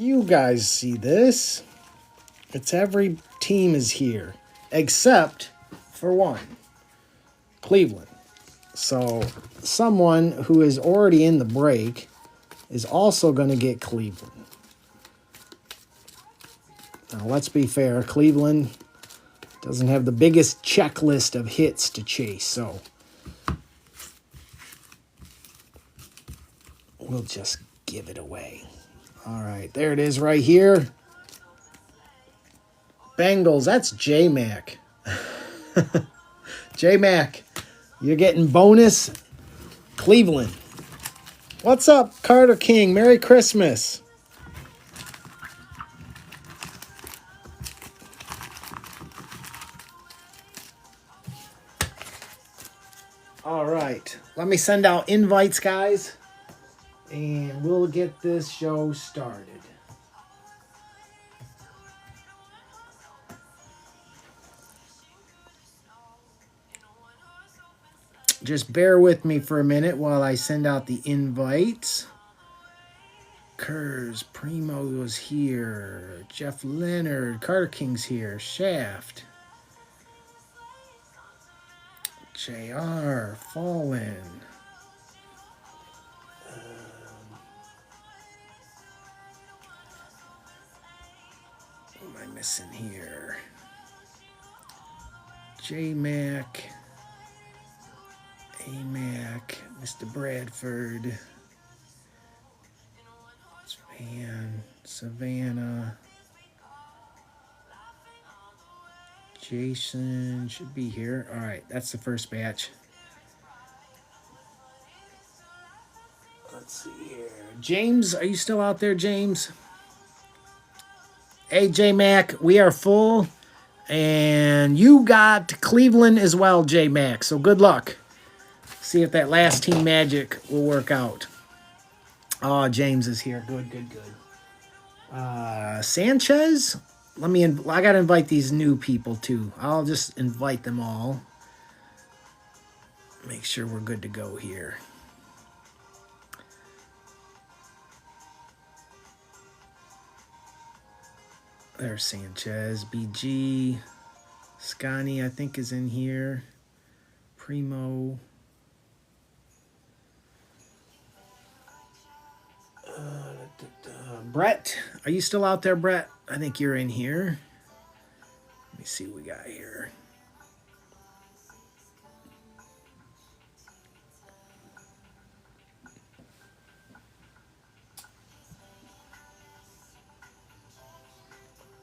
You guys see this. It's every team is here, except for one, Cleveland. So someone who is already in the break is also going to get Cleveland. Now, let's be fair. Cleveland doesn't have the biggest checklist of hits to chase, so we'll just give it away. All right, there it is right here. Bengals, that's J-Mac. J-Mac, you're getting bonus Cleveland. What's up, Carter King? Merry Christmas. All right, let me send out invites, guys, and we'll get this show started. Just bear with me for a minute while I send out the invites. Kurz, Primo's here. Jeff Leonard, Carter King's here. Shaft. JR, Fallen. What am I missing here? J-Mac. A-Mac, Mr. Bradford, Savannah, Jason should be here. All right, that's the first batch. Let's see here. James, are you still out there, James? Hey, J-Mac, we are full, and you got Cleveland as well, J-Mac, so good luck. See if that last team magic will work out. Oh, James is here. Good. Sanchez? I got to invite these new people, too. I'll just invite them all. Make sure we're good to go here. There's Sanchez. BG. Scotty, I think, is in here. Primo. Brett, are you still out there, Brett? I think you're in here. Let me see what we got here.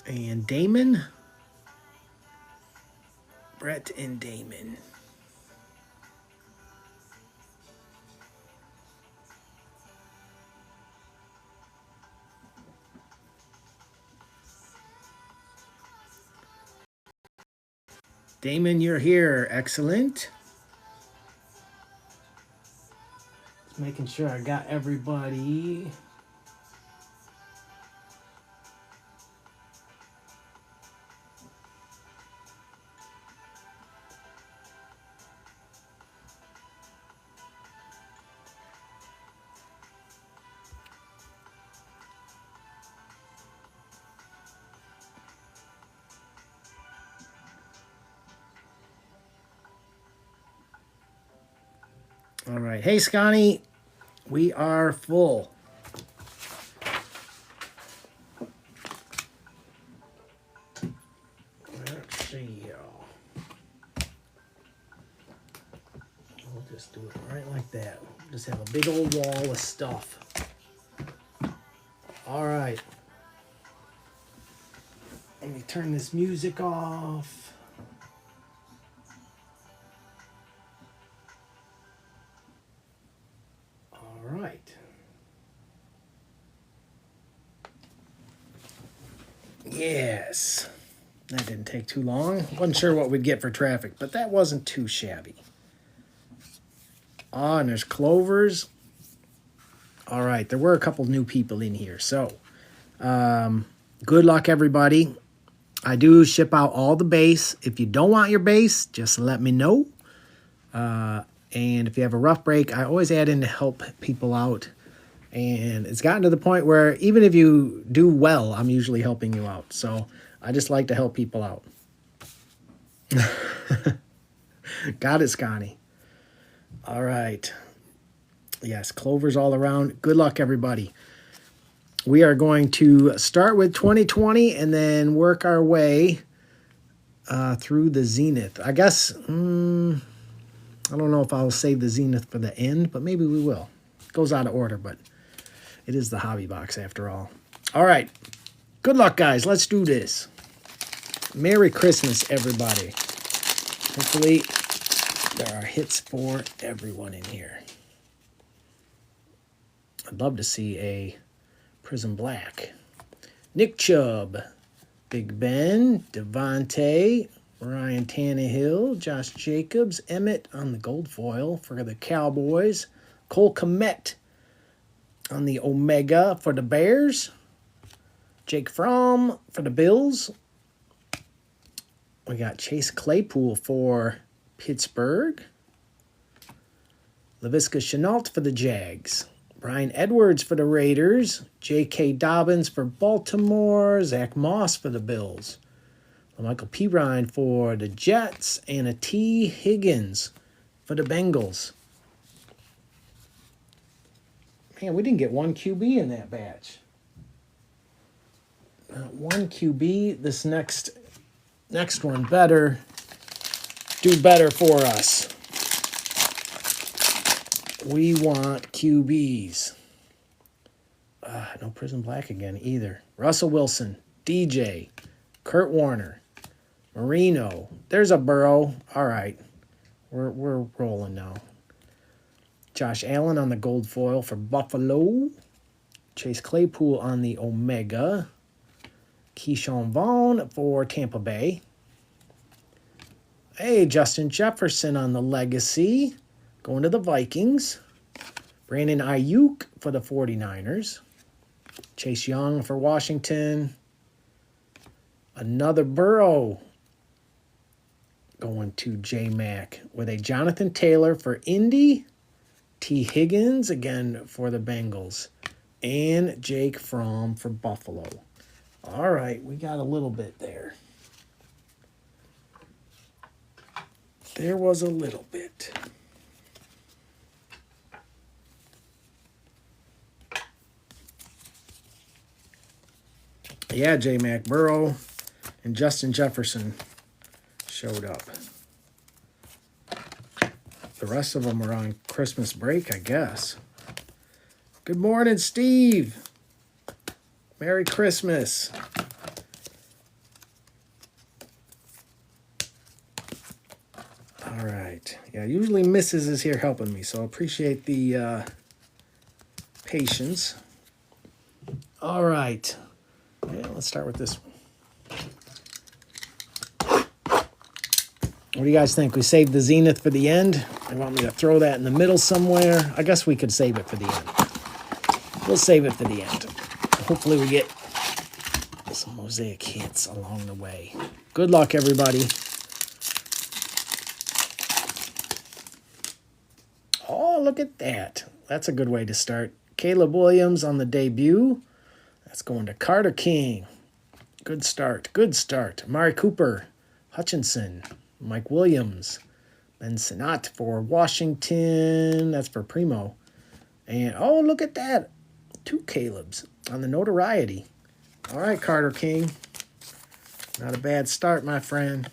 And Damon. Brett and Damon. Damon, you're here. Excellent. Just making sure I got everybody. All right. Hey, Scotty, we are full. Let's see. We'll just do it right like that. Just have a big old wall of stuff. All right. Let me turn this music off. Right. Yes. That didn't take too long. Wasn't sure what we'd get for traffic, but that wasn't too shabby. Oh, and there's Clovers. All right. There were a couple new people in here. So, good luck, everybody. I do ship out all the base. If you don't want your base, just let me know. And if you have a rough break, I always add in to help people out. And it's gotten to the point where even if you do well, I'm usually helping you out. So I just like to help people out. Got it, Scotty. All right. Yes, clovers all around. Good luck, everybody. We are going to start with 2020 and then work our way through the Zenith. I guess, I don't know if I'll save the Zenith for the end, but maybe we will. It goes out of order, but it is the hobby box after all. All right. Good luck, guys. Let's do this. Merry Christmas, everybody. Hopefully, there are hits for everyone in here. I'd love to see a Prism Black. Nick Chubb, Big Ben, Devontae, Ryan Tannehill, Josh Jacobs, Emmett on the gold foil for the Cowboys, Cole Kmet on the Omega for the Bears, Jake Fromm for the Bills. We got Chase Claypool for Pittsburgh, Laviska Shenault for the Jags, Brian Edwards for the Raiders, J.K. Dobbins for Baltimore, Zach Moss for the Bills, Michael Pirine for the Jets, and a T. Higgins for the Bengals. Man, we didn't get one QB in that batch. One QB. This next one better do better for us. We want QBs. No Prism Black again either. Russell Wilson, DJ, Kurt Warner, Marino. There's a Burrow. All right. We're rolling now. Josh Allen on the gold foil for Buffalo. Chase Claypool on the Omega. Keyshawn Vaughn for Tampa Bay. Hey, Justin Jefferson on the Legacy. Going to the Vikings. Brandon Ayuk for the 49ers. Chase Young for Washington. Another Burrow going to J-Mac with a Jonathan Taylor for Indy. T. Higgins again for the Bengals. And Jake Fromm for Buffalo. All right, we got a little bit there. There was a little bit. Yeah, J-Mac, Burrow and Justin Jefferson showed up. The rest of them are on Christmas break, I guess. Good morning, Steve. Merry Christmas. All right. Yeah, usually Mrs. is here helping me, so I appreciate the patience. All right. Yeah, let's start with this one. What do you guys think? We saved the Zenith for the end? You want me to throw that in the middle somewhere? I guess we could save it for the end. We'll save it for the end. Hopefully we get some mosaic hits along the way. Good luck, everybody. Oh, look at that. That's a good way to start. Caleb Williams on the debut. That's going to Carter King. Good start. Good start. Amari Cooper. Hutchinson. Mike Williams. Ben Sinnott for Washington. That's for Primo. And, oh, look at that. 2 Calebs on the notoriety. All right, Carter King. Not a bad start, my friend.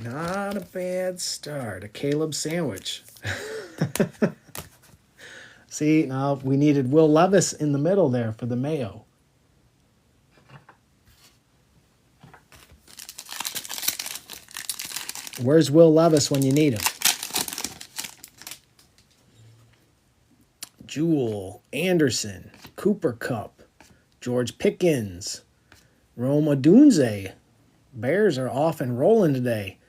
Not a bad start. A Caleb sandwich. See, now we needed Will Levis in the middle there for the Mayo. Where's Will Levis when you need him? Jewel, Anderson, Cooper Kupp, George Pickens, Rome Odunze. Bears are off and rolling today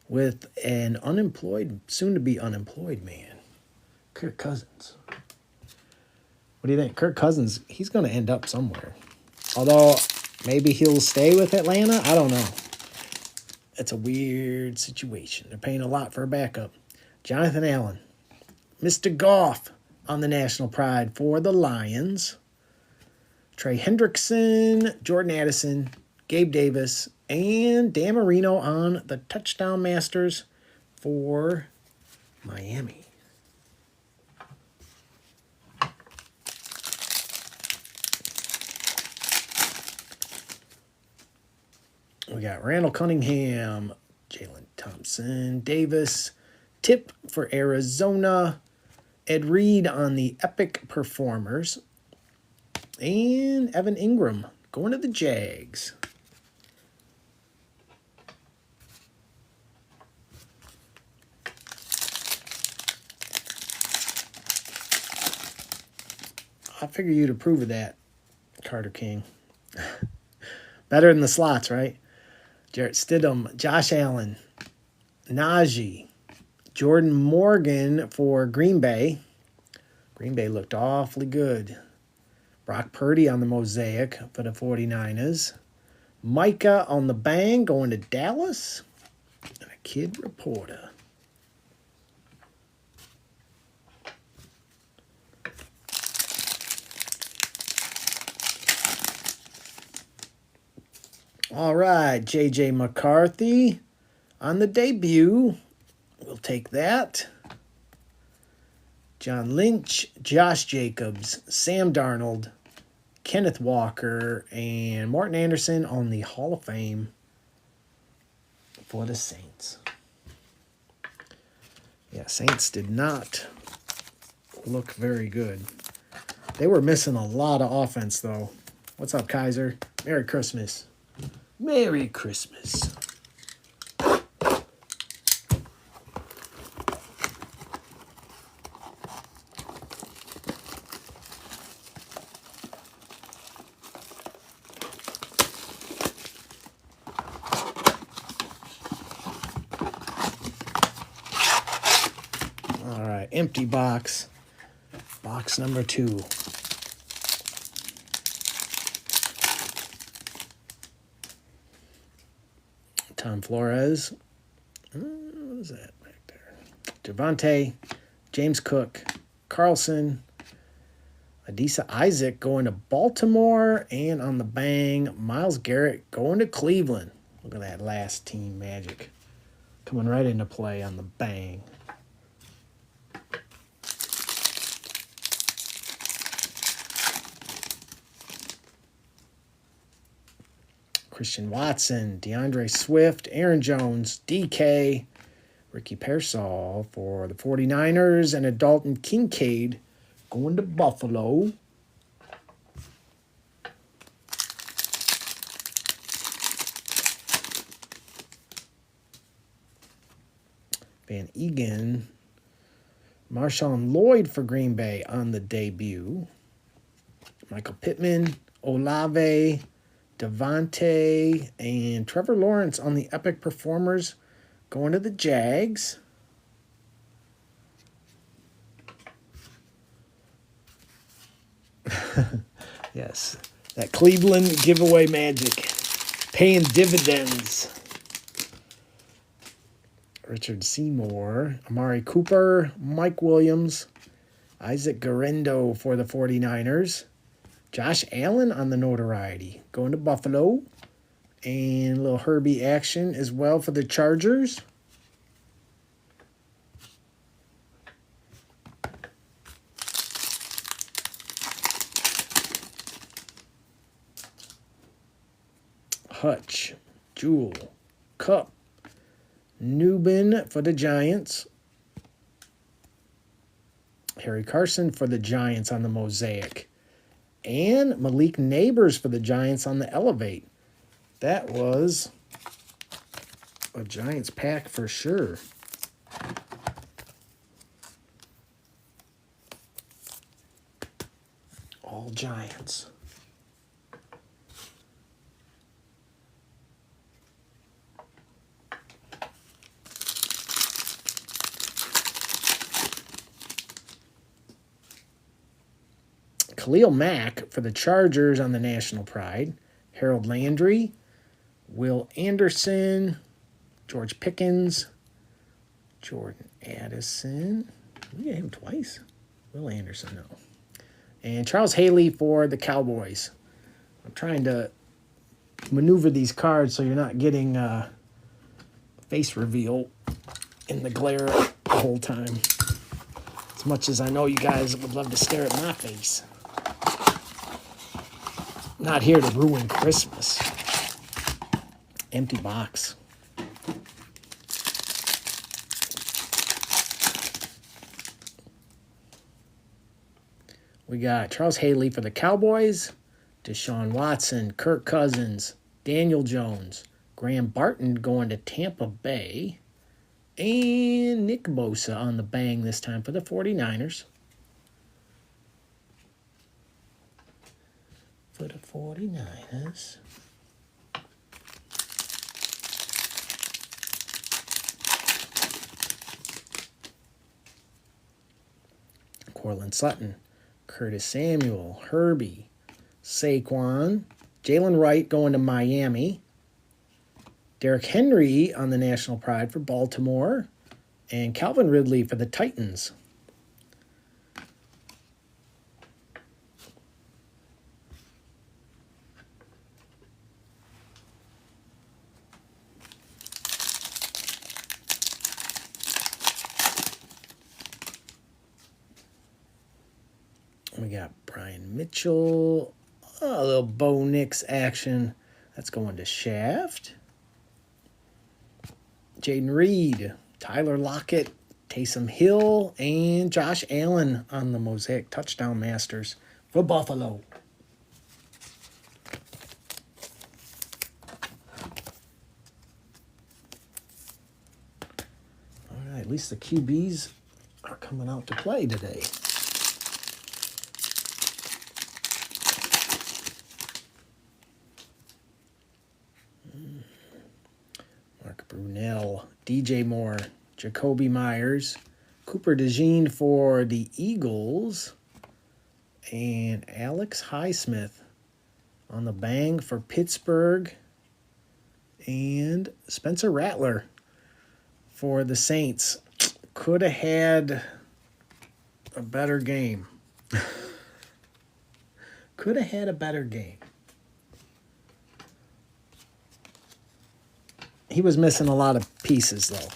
with an unemployed, soon-to-be unemployed man, Kirk Cousins. What do you think? Kirk Cousins, he's going to end up somewhere. Although, maybe he'll stay with Atlanta. I don't know. It's a weird situation. They're paying a lot for a backup. Jonathan Allen. Mr. Goff on the National Pride for the Lions. Trey Hendrickson, Jordan Addison, Gabe Davis, and Dan Marino on the Touchdown Masters for Miami. We got Randall Cunningham, Jalen Thompson, Davis, Tip for Arizona, Ed Reed on the Epic Performers, and Evan Ingram going to the Jags. I figure you'd approve of that, Carter King. Better than the slots, right? Jarrett Stidham, Josh Allen, Najee, Jordan Morgan for Green Bay. Green Bay looked awfully good. Brock Purdy on the mosaic for the 49ers. Micah on the bang going to Dallas. And a kid reporter. All right, J.J. McCarthy on the debut. We'll take that. John Lynch, Josh Jacobs, Sam Darnold, Kenneth Walker, and Martin Anderson on the Hall of Fame for the Saints. Yeah, Saints did not look very good. They were missing a lot of offense, though. What's up, Kaiser? Merry Christmas. Merry Christmas. All right, empty box. Box number 2. Tom Flores. What is that back there? Javonte, James Cook, Carlson, Adisa Isaac going to Baltimore, and on the bang, Myles Garrett going to Cleveland. Look at that last team magic coming right into play on the bang. Christian Watson, DeAndre Swift, Aaron Jones, DK, Ricky Pearsall for the 49ers, and a Dalton Kincaid going to Buffalo. Van Egan, Marshawn Lloyd for Green Bay on the debut. Michael Pittman, Olave, Devontae, and Trevor Lawrence on the Epic Performers going to the Jags. Yes, that Cleveland giveaway magic paying dividends. Richard Seymour, Amari Cooper, Mike Williams, Isaac Guerrero for the 49ers. Josh Allen on the notoriety, going to Buffalo. And a little Herbie action as well for the Chargers. Hutch, Jewell, Cup, Newbin for the Giants. Harry Carson for the Giants on the mosaic. And Malik Neighbors for the Giants on the Elevate. That was a Giants pack for sure. All Giants. Khalil Mack for the Chargers on the National Pride. Harold Landry. Will Anderson. George Pickens, Jordan Addison. We get him twice. Will Anderson, no. And Charles Haley for the Cowboys. I'm trying to maneuver these cards so you're not getting face reveal in the glare the whole time. As much as I know you guys would love to stare at my face. Not here to ruin Christmas. Empty box. We got Charles Haley for the Cowboys, Deshaun Watson, Kirk Cousins, Daniel Jones, Graham Barton going to Tampa Bay, and Nick Bosa on the bang this time for the 49ers. For the 49ers. Cortland Sutton, Curtis Samuel, Herbie, Saquon, Jalen Wright going to Miami, Derrick Henry on the National Pride for Baltimore, and Calvin Ridley for the Titans. We got Brian Mitchell. Oh, a little Bo Nix action. That's going to Shaft. Jayden Reed, Tyler Lockett, Taysom Hill, and Josh Allen on the Mosaic Touchdown Masters for Buffalo. All right, at least the QBs are coming out to play today. Brunell, DJ Moore, Jacoby Myers, Cooper DeJean for the Eagles, and Alex Highsmith on the bang for Pittsburgh, and Spencer Rattler for the Saints. Could have had a better game. Could have had a better game. He was missing a lot of pieces, though.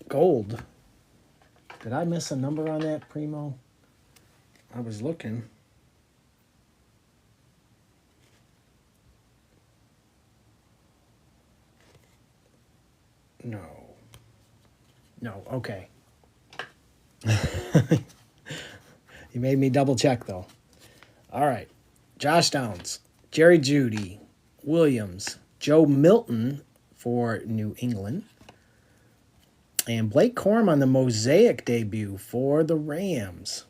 Gold. Did I miss a number on that, Primo? I was looking. No. No, okay. You made me double check, though. All right, Josh Downs, Jerry Jeudy, Williams, Joe Milton for New England, and Blake Corum on the Mosaic debut for the Rams,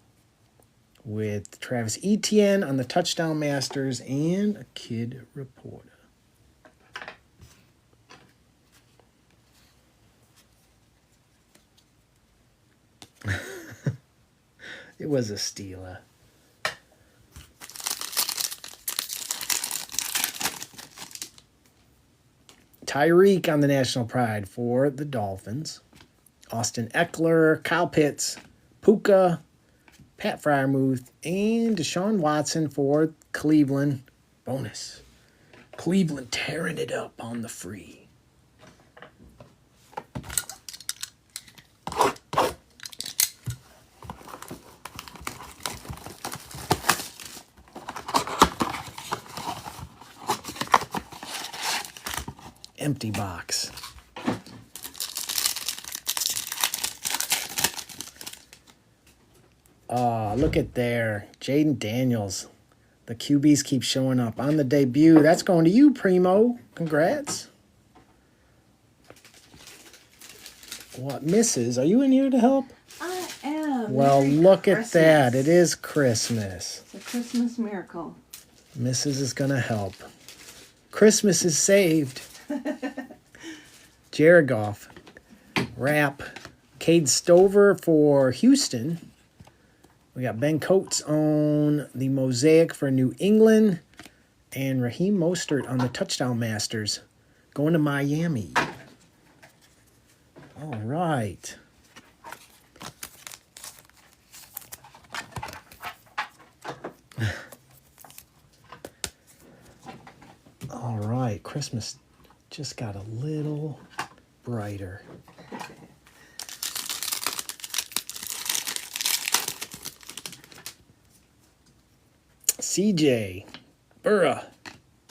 with Travis Etienne on the Touchdown Masters and a Kid Reporter. It was a stealer. Tyreek on the National Pride for the Dolphins. Austin Eckler, Kyle Pitts, Puka, Pat Freiermuth, and Deshaun Watson for Cleveland. Bonus. Cleveland tearing it up on the free. Empty box. Oh, look at there. Jayden Daniels. The QBs keep showing up on the debut. That's going to you, Primo. Congrats. What misses? Are you in here to help? I am. Well, Merry look Christmas. at that. It is Christmas. It's a Christmas miracle. Mrs. is going to help. Christmas is saved. Jared Goff, Rapp, Cade Stover for Houston, We got Ben Coates on the Mosaic for New England. And Raheem Mostert on the Touchdown Masters. Going to Miami. All right. All right. Christmas just got a little brighter. CJ, Burra,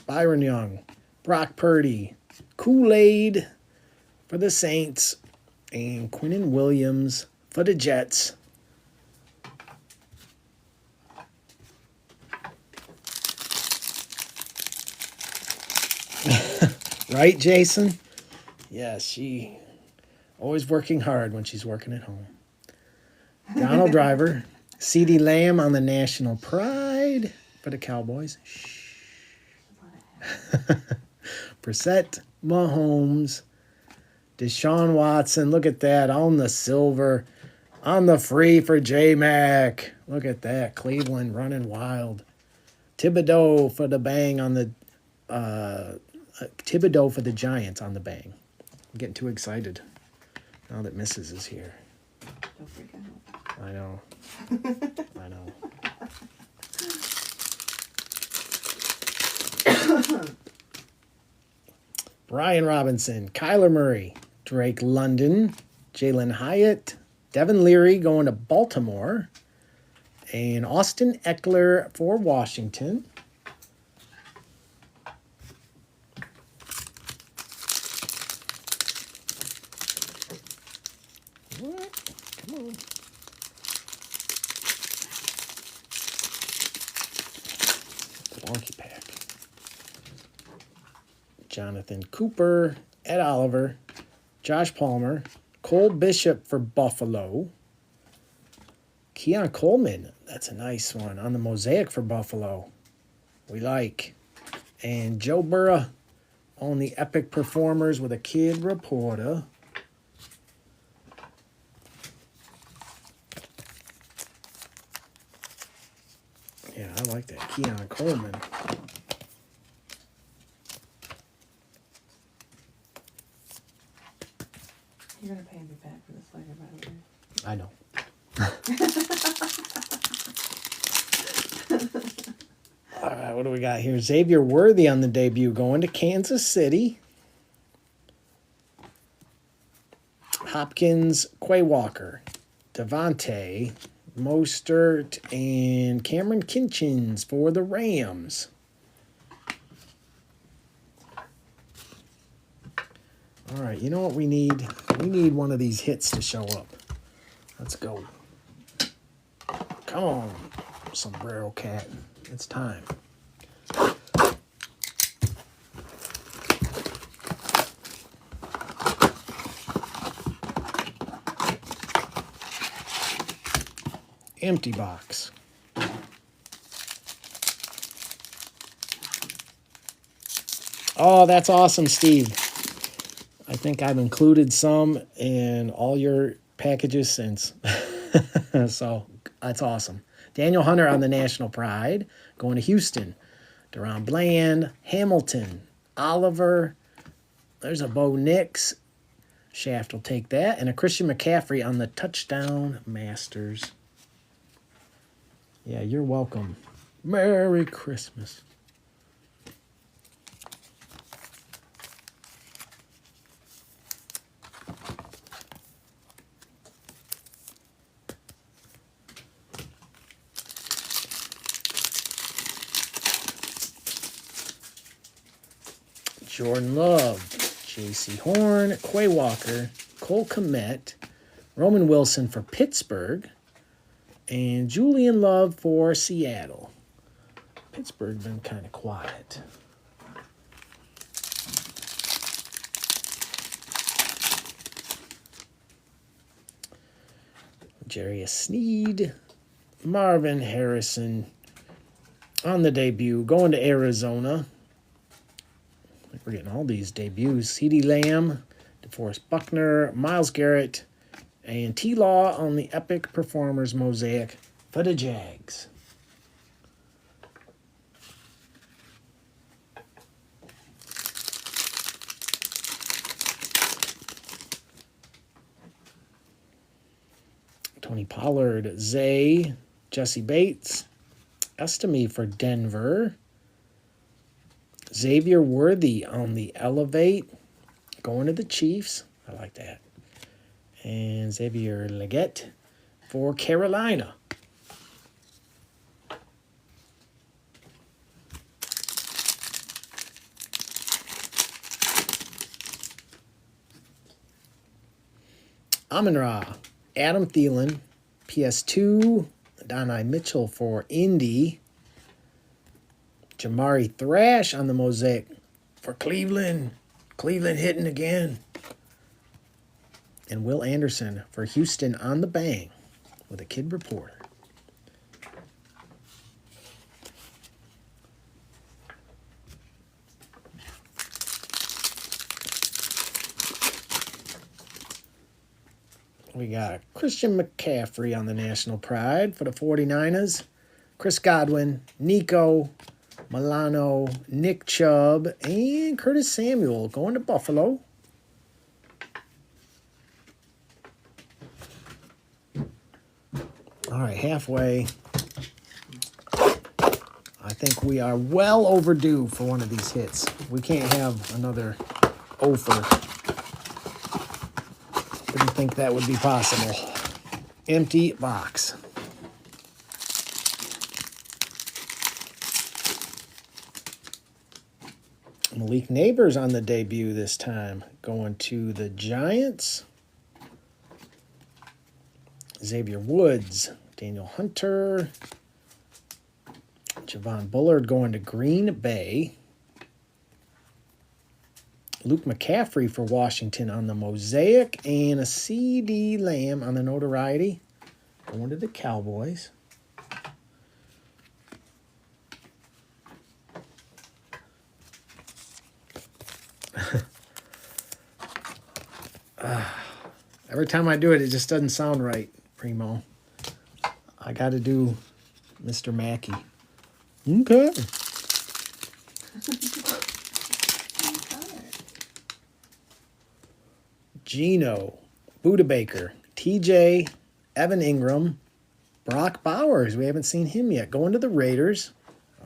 Byron Young, Brock Purdy, Kool-Aid for the Saints, and Quinnen Williams for the Jets. Right, Jason? Yeah, she always working hard when she's working at home. Donald Driver, CeeDee Lamb on the National Pride for the Cowboys. Brissett, Mahomes, Deshaun Watson. Look at that on the silver, on the free for J-Mac. Look at that, Cleveland running wild. Thibodeau for the bang on the Thibodeau for the Giants on the bang. I'm getting too excited now that Mrs. is here. Don't freak out. I know. I know. Brian Robinson, Kyler Murray, Drake London, Jalen Hyatt, Devin Leary going to Baltimore, and Austin Eckler for Washington. What? Come on. Wonky pack. Jonathan Cooper, Ed Oliver, Josh Palmer, Cole Bishop for Buffalo, Keon Coleman, that's a nice one, on the Mosaic for Buffalo. We like. And Joe Burrow on the Epic Performers with a Kid Reporter. Yeah, I like that Keon Coleman. You're going to pay me back for this later, by the way. I know. All right, what do we got here? Xavier Worthy on the debut going to Kansas City. Hopkins, Quay Walker, Devontae, Mostert, and Cameron Kinchins for the Rams. All right, you know what we need? We need one of these hits to show up. Let's go. Come on, Sombrero Cat. It's time. Empty box. Oh, that's awesome, Steve. I think I've included some in all your packages since. So that's awesome. Daniel Hunter on the National Pride, going to Houston. Deron Bland, Hamilton, Oliver. There's a Bo Nix. Shaft will take that. And a Christian McCaffrey on the Touchdown Masters. Yeah, you're welcome. Merry Christmas. Jordan Love, J.C. Horn, Quay Walker, Cole Kmet, Roman Wilson for Pittsburgh, and Julian Love for Seattle. Pittsburgh been kind of quiet. Jarius Sneed, Marvin Harrison on the debut, going to Arizona. We're getting all these debuts. CeeDee Lamb, DeForest Buckner, Myles Garrett, and T-Law on the Epic Performers Mosaic for the Jags. Tony Pollard, Zay, Jesse Bates, Estime for Denver, Xavier Worthy on the Elevate, going to the Chiefs. I like that. And Xavier Leggett for Carolina. Amon-Ra, Adam Thielen, PS2, Adonai Mitchell for Indy, Jamari Thrash on the Mosaic for Cleveland. Cleveland hitting again. And Will Anderson for Houston on the bang with a kid reporter. We got Christian McCaffrey on the National Pride for the 49ers. Chris Godwin, Nico, Milano, Nick Chubb, and Curtis Samuel going to Buffalo. All right, halfway. I think we are well overdue for one of these hits. We can't have another offer. Didn't think that would be possible. Empty box. Malik Neighbors on the debut this time. Going to the Giants. Xavier Woods. Daniel Hunter. Javon Bullard going to Green Bay. Luke McCaffrey for Washington on the Mosaic. And a CD Lamb on the Notoriety. Going to the Cowboys. Every time I do it, it just doesn't sound right, Primo. I got to do Mr. Mackey. Okay. Gino, Buda Baker, TJ, Evan Ingram, Brock Bowers. We haven't seen him yet. Going to the Raiders.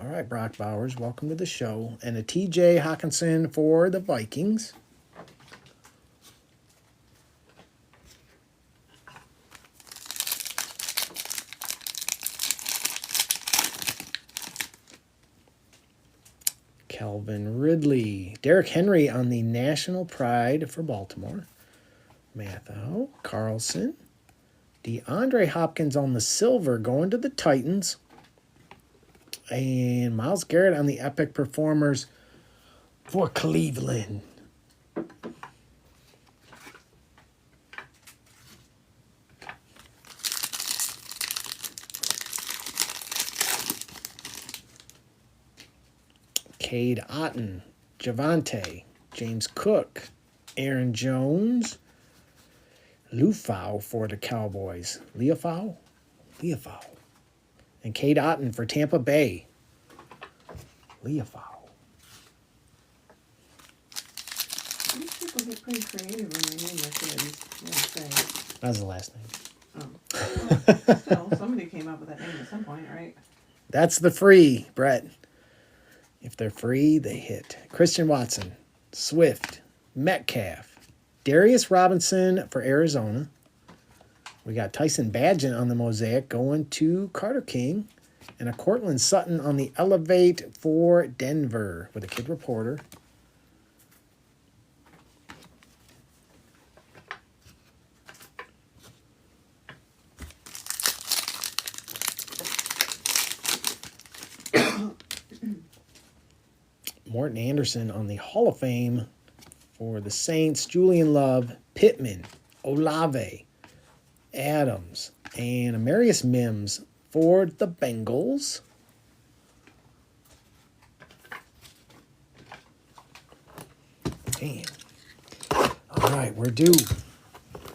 All right, Brock Bowers, welcome to the show. And a TJ Hawkinson for the Vikings. Calvin Ridley. Derrick Henry on the National Pride for Baltimore. Matthew Carlson. DeAndre Hopkins on the silver going to the Titans. And Myles Garrett on the Epic Performers for Cleveland. Cade Otton, Javante, James Cook, Aaron Jones, Lufau for the Cowboys. Leofau? And Cade Otton for Tampa Bay. Leofau. These people get pretty creative when they name their kids. That's the last name. Oh. Well, still, somebody came up with that name at some point, right? That's the free, Brett. If they're free, they hit. Christian Watson, Swift, Metcalf, Darius Robinson for Arizona. We got Tyson Badgett on the Mosaic going to Carter King. And a Cortland Sutton on the Elevate for Denver with a kid reporter. Morton Anderson on the Hall of Fame for the Saints. Julian Love, Pittman, Olave, Adams, and Amarius Mims for the Bengals. Damn. All right, we're due.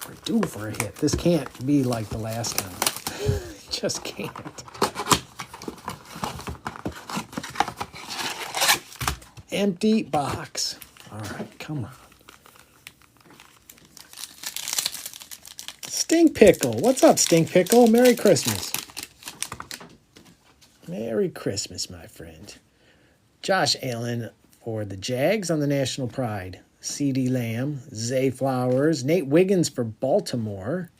We're due for a hit. This can't be like the last time. just can't. Empty box. All right, come on. Stink Pickle. What's up, Stink Pickle? Merry Christmas. Merry Christmas, my friend. Josh Allen for the Jags on the National Pride. CeeDee Lamb, Zay Flowers, Nate Wiggins for Baltimore.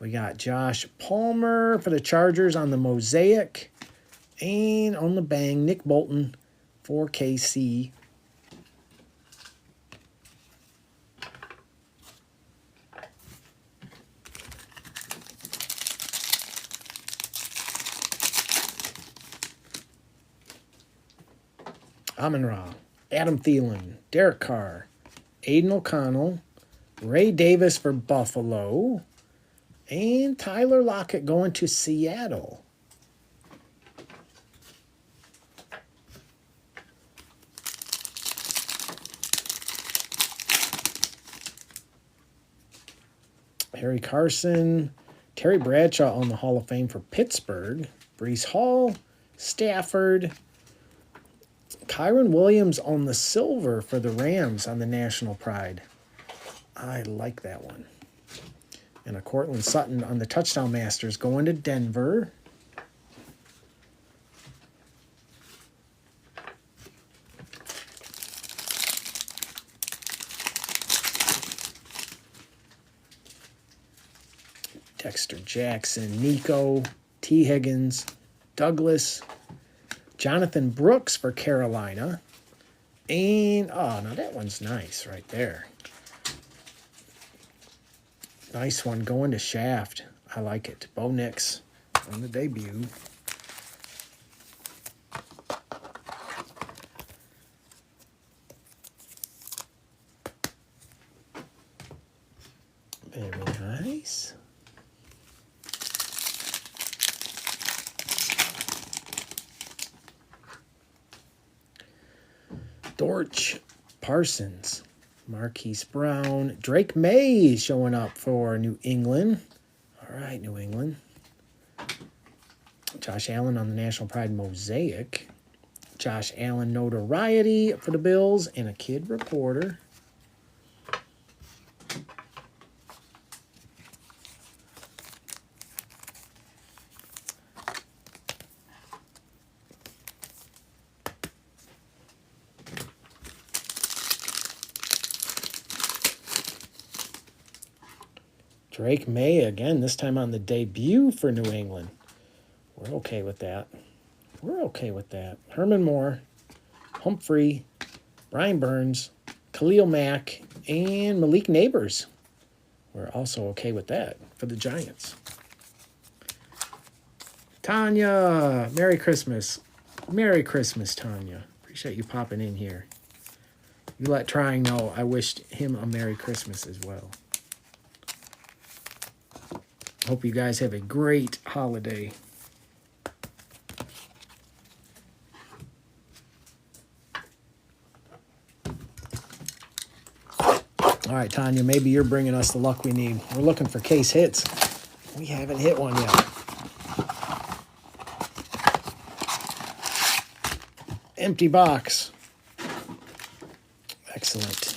We got Josh Palmer for the Chargers on the Mosaic. And on the bang, Nick Bolton for KC. Amon-Ra, Adam Thielen, Derek Carr, Aiden O'Connell, Ray Davis for Buffalo, and Tyler Lockett going to Seattle. Harry Carson, Terry Bradshaw on the Hall of Fame for Pittsburgh, Breece Hall, Stafford, Kyron Williams on the silver for the Rams on the National Pride. I like that one. And a Cortland Sutton on the Touchdown Masters going to Denver. Dexter Jackson, Nico, T. Higgins, Douglas, Jonathan Brooks for Carolina. And, oh, now that one's nice right there. Nice one going to Shaft. I like it. Bo Nix on the debut. Very nice. Dortch, Parsons, Marquise Brown, Drake May showing up for New England. All right, New England. Josh Allen on the National Pride Mosaic. Josh Allen notoriety for the Bills and a kid reporter. Drake May again, this time on the debut for New England. We're okay with that. We're okay with that. Herman Moore, Humphrey, Brian Burns, Khalil Mack, and Malik Neighbors. We're also okay with that for the Giants. Tanya, Merry Christmas. Merry Christmas, Tanya. Appreciate you popping in here. You let Trying know I wished him a Merry Christmas as well. Hope you guys have a great holiday. All right, Tanya, maybe you're bringing us the luck we need. We're looking for case hits. We haven't hit one yet. Empty box. Excellent.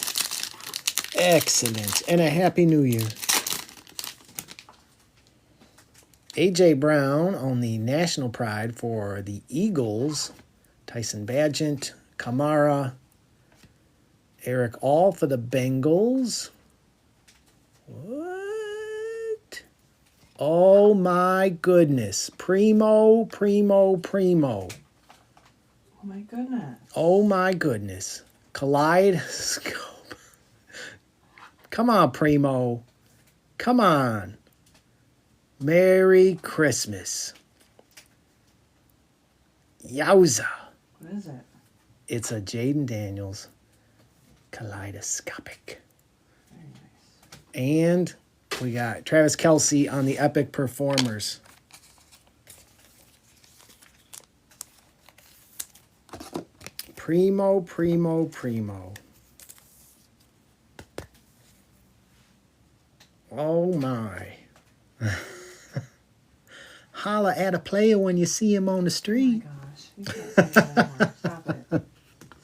Excellent. And a Happy New Year. A.J. Brown on the National Pride for the Eagles. Tyson Bagent, Kamara, Eric All for the Bengals. What? Oh my goodness. Primo. Oh my goodness. Oh my goodness. Kaleidoscope. Come on, Primo. Come on. Merry Christmas. Yowza. What is it? It's a Jayden Daniels Kaleidoscopic. Very nice. And we got Travis Kelce on the Epic Performers. Primo. Oh my. holler at a player when you see him on the Oh my street. gosh. You can't say that anymore. Stop it.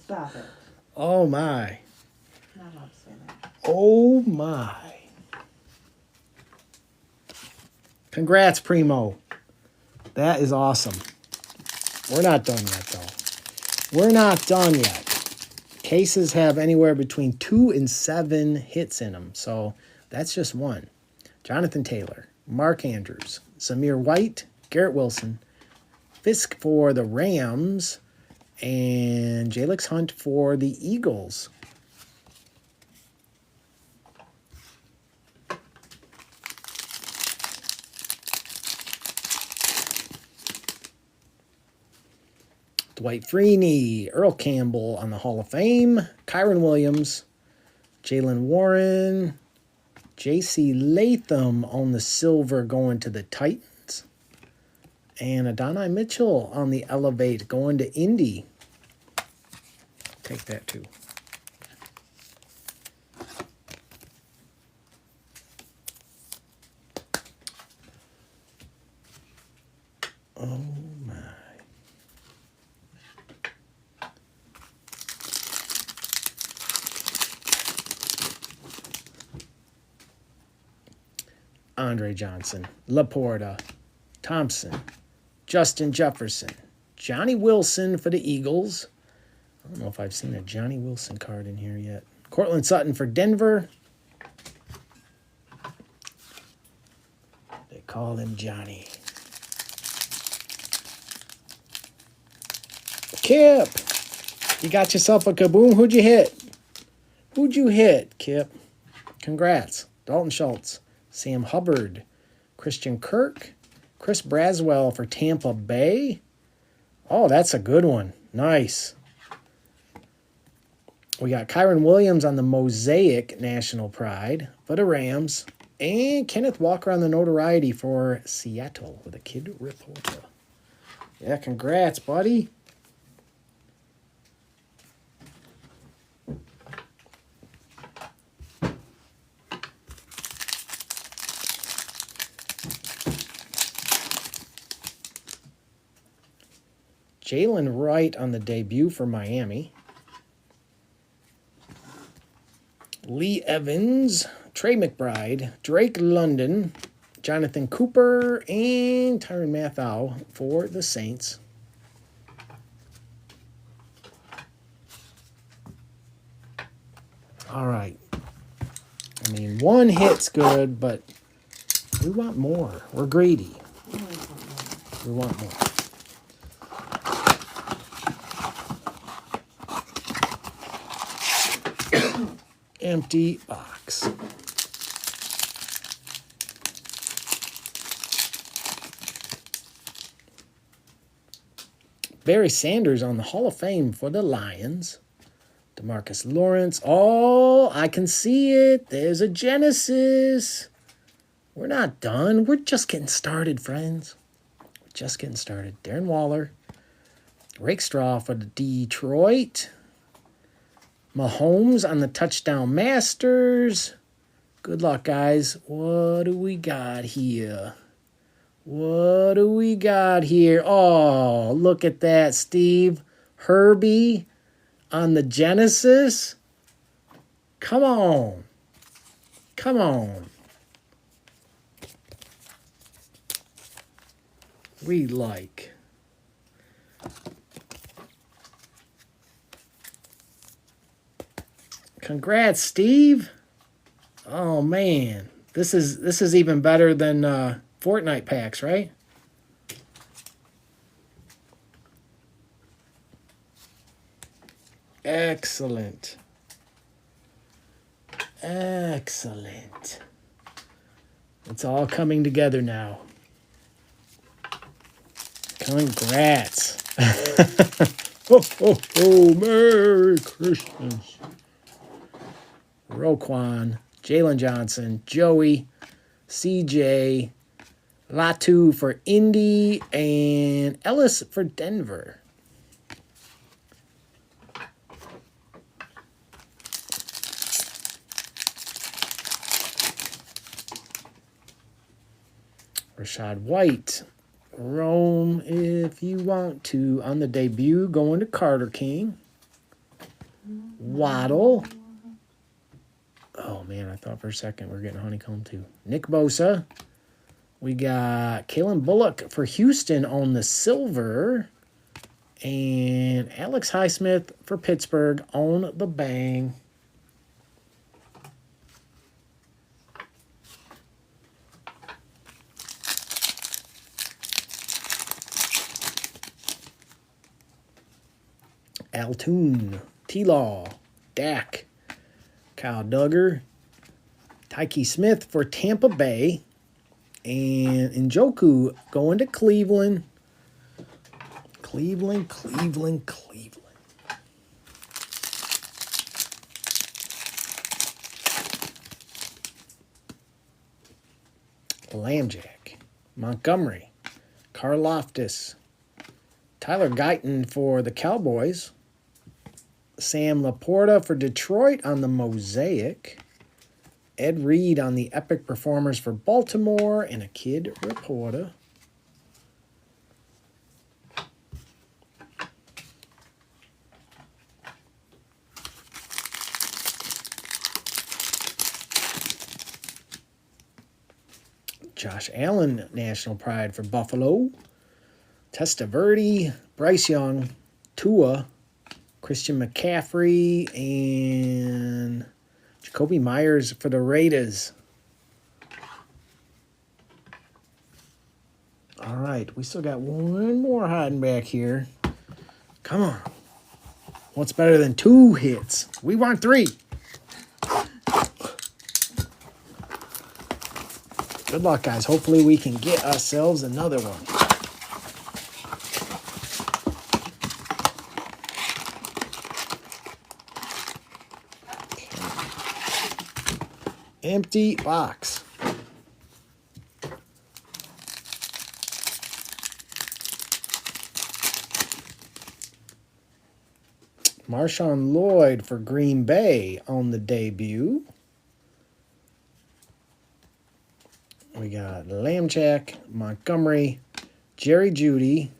Stop it. Oh, my. Not allowed to say that. Oh, my. Congrats, Primo. That is awesome. We're not done yet, though. We're not done yet. Cases have anywhere between 2 and 7 hits in them, so that's just one. Jonathan Taylor, Mark Andrews, Zamir White, Garrett Wilson, Fisk for the Rams, and Jalix Hunt for the Eagles. Dwight Freeney, Earl Campbell on the Hall of Fame, Kyron Williams, Jalen Warren, J.C. Latham on the silver going to the Titans, and Adonai Mitchell on the Elevate going to Indy. Take that too. Oh my. Andre Johnson, Laporta, Thompson, Justin Jefferson, Johnny Wilson for the Eagles. I don't know if I've seen a Johnny Wilson card in here yet. Cortland Sutton for Denver. They call him Johnny. Kip, you got yourself a kaboom. Who'd you hit? Who'd you hit, Kip? Congrats. Dalton Schultz, Sam Hubbard, Christian Kirk, Chris Braswell for Tampa Bay. Oh, that's a good one. Nice. We got Kyron Williams on the Mosaic National Pride for the Rams. And Kenneth Walker on the Notoriety for Seattle with a Kid Reporter. Yeah, congrats, buddy. Jalen Wright on the debut for Miami. Lee Evans, Trey McBride, Drake London, Jonathan Cooper, and Tyrann Mathieu for the Saints. All right. I mean, one hit's good, but we want more. We're greedy. We want more. Empty box. Barry Sanders on the Hall of Fame for the Lions. DeMarcus Lawrence. Oh, I can see it. There's a Genesis. We're not done. We're just getting started, friends. We're just getting started. Darren Waller. Rakestraw for the Detroit. Mahomes on the Touchdown Masters. Good luck, guys. What do we got here? What do we got here? Oh, look at that, Steve. Herbie on the Genesis. Come on. Come on. We like. Congrats, Steve. Oh man. This is even better than Fortnite packs, right? Excellent. Excellent. It's all coming together now. Congrats. Oh, Merry Christmas. Roquan, Jalen Johnson, Joey, CJ, Latu for Indy, and Ellis for Denver. Rashad White, Roam if you want to. On the debut, going to Carter King. Waddle. Oh, man, I thought for a second we were getting Honeycomb, too. Nick Bosa. We got Kalen Bullock for Houston on the silver. And Alex Highsmith for Pittsburgh on the bang. Altoon, T-Law, Dak, Kyle Duggar, Tyke Smith for Tampa Bay, and Njoku going to Cleveland. Cleveland. Lambjack, Montgomery, Karloftis, Tyler Guyton for the Cowboys, Sam Laporta for Detroit on the Mosaic, Ed Reed on the Epic Performers for Baltimore, and a Kid Reporter. Josh Allen, National Pride for Buffalo. Testaverde, Bryce Young, Tua, Christian McCaffrey, and Jacoby Myers for the Raiders. All right, we still got one more hiding back here. Come on. What's better than 2 hits? We want 3. Good luck, guys. Hopefully we can get ourselves another one. Empty box. Marshawn Lloyd for Green Bay on the debut. We got Lambjack, Montgomery, Jerry Jeudy,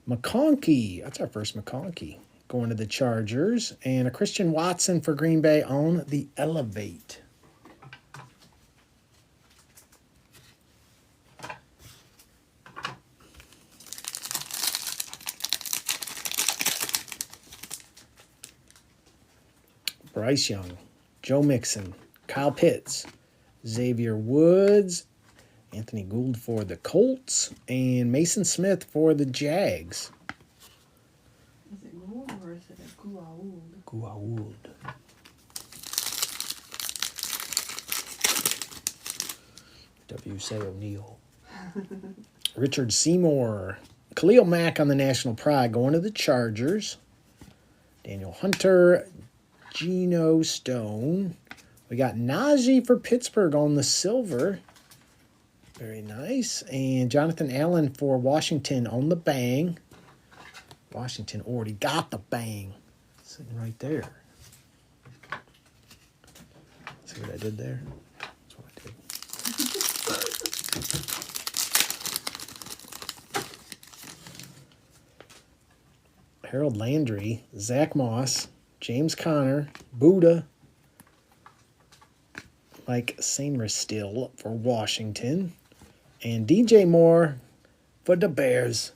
McConkey. That's our first McConkey going to the Chargers. And a Christian Watson for Green Bay on the Elevate. Bryce Young, Joe Mixon, Kyle Pitts, Xavier Woods, Anthony Gould for the Colts, and Mason Smith for the Jags. Is it Gould or is it a Guaould? Guaould. W.C. O'Neal. Richard Seymour. Khalil Mack on the National Pride going to the Chargers. Daniel Hunter, Geno Stone. We got Najee for Pittsburgh on the silver. Very nice. And Jonathan Allen for Washington on the bang. Washington already got the bang. Sitting right there. See what I did there? That's what I did. Harold Landry, Zach Moss, James Conner, Buddha, Mike Sainristil for Washington, and DJ Moore for the Bears.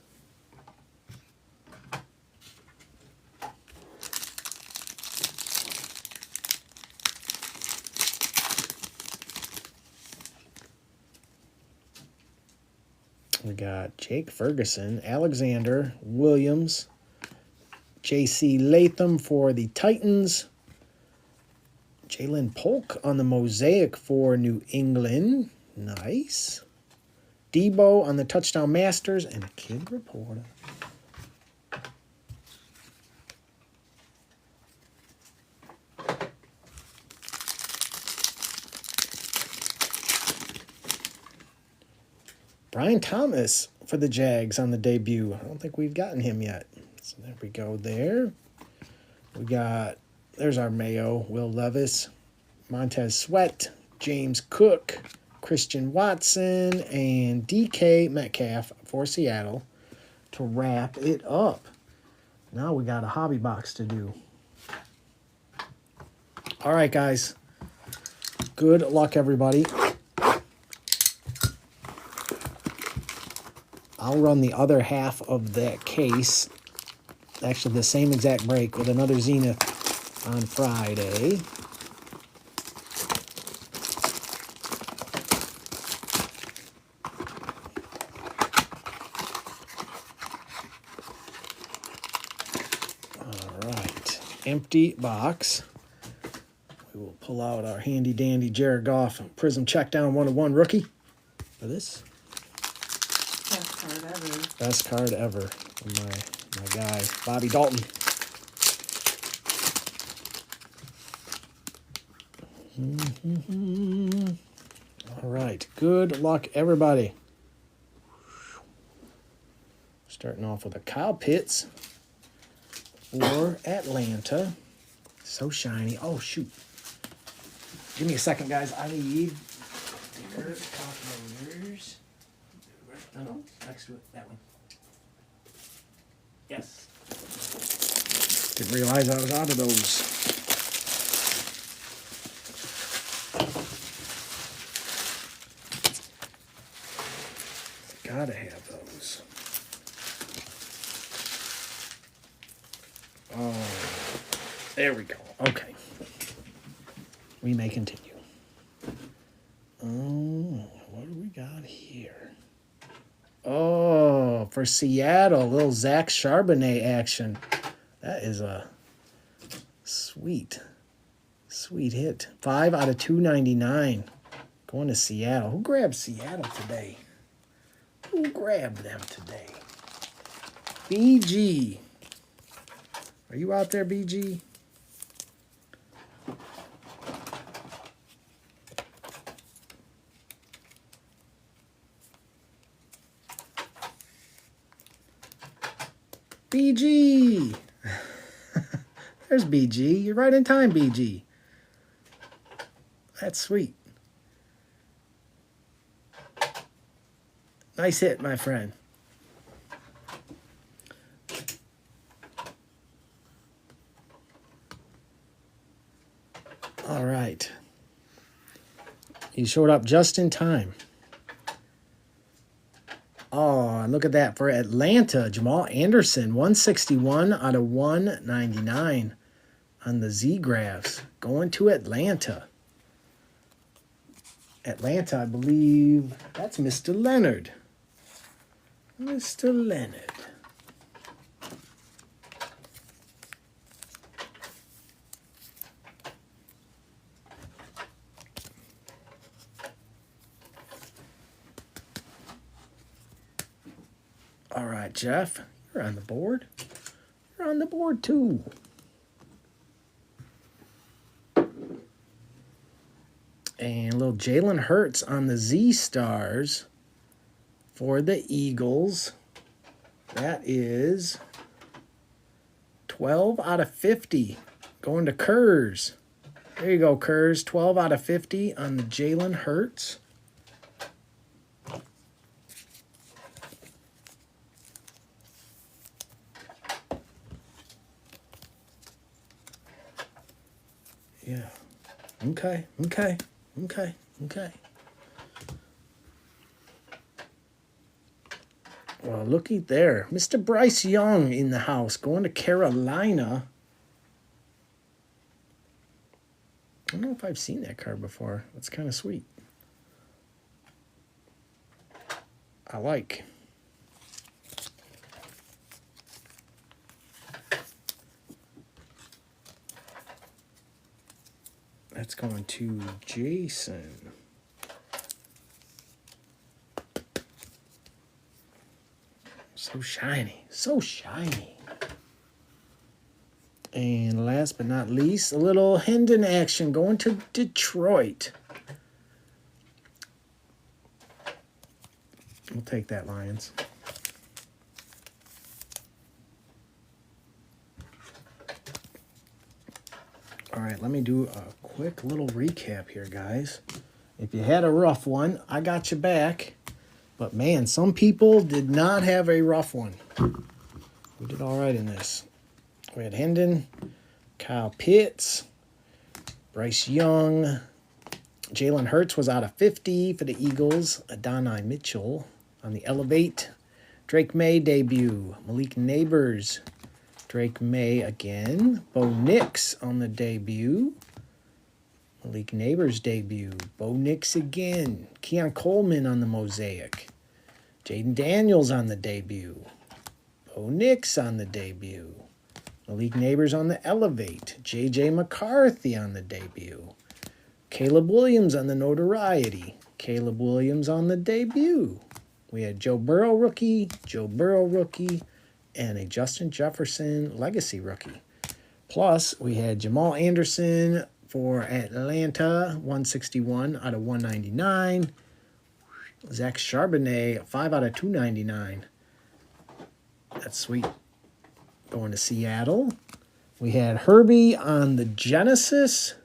We got Jake Ferguson, Alexander, Williams, J.C. Latham for the Titans, Jalen Polk on the Mosaic for New England. Nice. Debo on the Touchdown Masters, and a Kid Reporter. Brian Thomas for the Jags on the debut. I don't think we've gotten him yet. So there we go there. We got, there's our Mayo, Will Levis, Montez Sweat, James Cook, Christian Watson, and DK Metcalf for Seattle to wrap it up. Now we got a hobby box to do. All right, guys. Good luck, everybody. I'll run the other half of that case. Actually, the same exact break with another Zenith on Friday. All right. Empty box. We will pull out our handy dandy Jared Goff Prism Check Down 101 rookie for this. Best card ever. Best card ever from my guy, Bobby Dalton. All right. Good luck, everybody. Starting off with a Kyle Pitts for Atlanta. So shiny. Oh, shoot. Give me a second, guys. I need calculators. No, next to it. That one. Yes. Didn't realize I was out of those. Gotta have those. Oh, there we go. Okay. We may continue. Oh, what do we got here? Oh, for Seattle, little Zach Charbonnet action. That is a sweet hit. 5 out of 299. Going to Seattle. Who grabbed Seattle today? Who grabbed them today? BG. Are you out there, BG? BG. There's BG. You're right in time, BG. That's sweet. Nice hit, my friend. All right. He showed up just in time. Oh, and look at that. For Atlanta, Jamal Anderson, 161 out of 199 on the Z-Graphs. Going to Atlanta. Atlanta, I believe, that's Mr. Leonard. Mr. Leonard. All right, Jeff, you're on the board. You're on the board, too. And a little Jalen Hurts on the Z-Stars for the Eagles. That is 12 out of 50. Going to Kurz. There you go, Kurz. 12 out of 50 on the Jalen Hurts. Yeah. Okay. Well, looky there. Mr. Bryce Young in the house. Going to Carolina. I don't know if I've seen that card before. That's kind of sweet. I like. That's going to Jason. So shiny. So shiny. And last but not least, a little Hendon action going to Detroit. We'll take that, Lions. All right, let me do a quick little recap here, guys. If you had a rough one, I got you back. But man, some people did not have a rough one. We did all right in this. We had Hendon, Kyle Pitts, Bryce Young. Jalen Hurts was out of 50 for the Eagles. Adonai Mitchell on the Elevate. Drake May debut. Malik Neighbors. Drake May again. Bo Nix on the debut. Malik Neighbors debut. Bo Nix again. Keon Coleman on the Mosaic. Jayden Daniels on the debut. Bo Nix on the debut. Malik Neighbors on the Elevate. J.J. McCarthy on the debut. Caleb Williams on the Notoriety. Caleb Williams on the debut. We had Joe Burrow rookie, and a Justin Jefferson legacy rookie. Plus, we had Jamal Anderson for Atlanta, 161 out of 199. Zach Charbonnet, 5 out of 299. That's sweet. Going to Seattle. We had Herbie on the Genesis.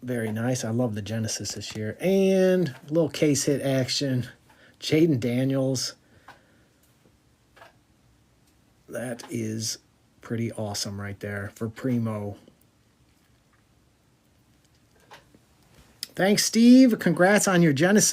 Very nice. I love the Genesis this year. And a little case hit action. Jayden Daniels. That is pretty awesome right there for Primo. Thanks, Steve. Congrats on your Genesis.